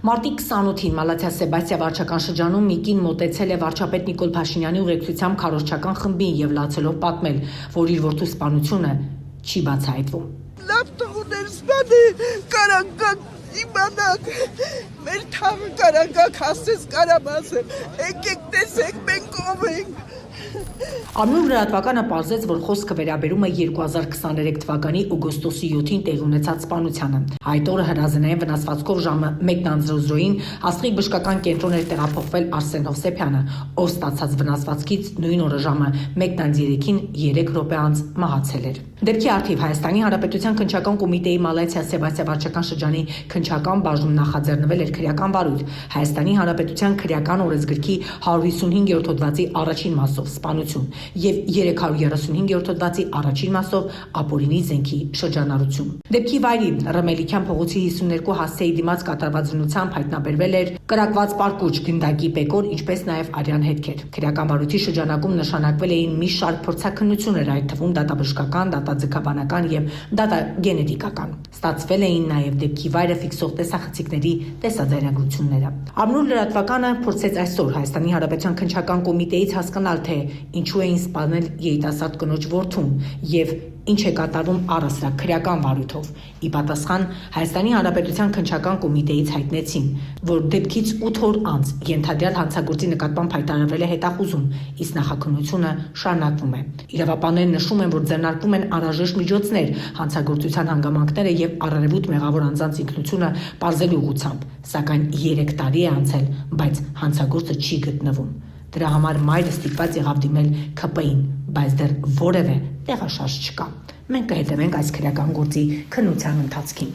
Մարտի 28-ին Մալաթիա Սեբաստիա վարչական շրջանում մի կին մոտեցել է վարչապետ Նիկոլ Փաշինյանի ուղեկցությամբ քարոզչական խմբին եւ լացելով պատմել, որ իր որդու սպանությունը չի բացահայտվում։ Լավ տղուներ սպանի, կարանքակ իմանակ, մեր թաղը կարանքակ հասցես կարամ ասել, եկեք տեսեք մենք ով ենք։ Ամնուր լրատվականը պարզեց, որ խոսքը վերաբերում է 2023 թվականի օգոստոսի 7-ին տեղի ունեցած սպանությանը։ Այդ օրը հրազենային վնասվածքով ժամը 1:00-ին Աստղիկ բժշկական կենտրոն էր տեղափոխվել Արսեն Հովսեփյանը, ով ստացած վնասվածքից նույն օրը ժամը 1:03-ին 3 րոպե անց մահացել էր։ Դեպքի առթիվ Հայաստանի Հանրապետության քննչական կոմիտեի Մալաթիա Սեբաստիա վարչական շրջանի քննչական բաժնում նախաձեռնվել էր քրեական վարույթ Հայաստանի Հանրապետության քրեական օրենսգրքի 155-րդ հոդվածի առաջին մասով սպանություն եւ 335-րդ հոդվածի առաջին մասով ապօրինի զենքի շրջանառություն։ Դեպքի վայրի Ռմելիքյան փողոցի 52 հասցեի դիմաց կատարված զննությամբ հայտնաբերվել էր կրակված պարկուճ, գնդակի պեկոր, ինչպես նաեւ արյան հետքեր։ Քրեական վարույթի շրջանակում նշանակվել էին մի շարք փորձաքննություններ, այդ թվում դատաբժշկական, դատաձգաբանական եւ դատագենետիկական։ Ստացվել էին նաեւ դեպքի վայրը ֆիքսող տեսախցիկների տեսաձայնագրությունները։ Ամնուր լրատվականը փորձեց այսօր Հայաստանի Հանրապետության քննչական կոմիտեից հասկանալ, թե ինչու էին սպանել երիտասարդ կնոջ որդուն եւ ինչ է կատարվում առասրա քրեական վարույթով։ Ի պատասխան Հայաստանի Հանրապետության քննչական կոմիտեից հայտնեցին, որ դեպքից 8 օր անց ենթադրյալ հանցագործի նկատմամբ հայտարարվել է հետախուզում, իսկ նախաքննությունը շարունակվում է։ Իրավապանները նշում են, որ ձեռնարկվում են անհրաժեշտ միջոցներ հանցագործության հանգամանքները եւ առարևոտ մեղավոր անձանց ինքնությունը պարզելու ուղղությամբ, սակայն 3 տարի է անցել, բայց հանցագործը չի գտնվում։ Դրա համար մայրը ստիպված եղավ դիմել ՔՊ-ին, բայց դեռ որևէ տեղաշարժ չկա։ Մենք կհետևենք այս քրեական գործի քննության ընթացքին։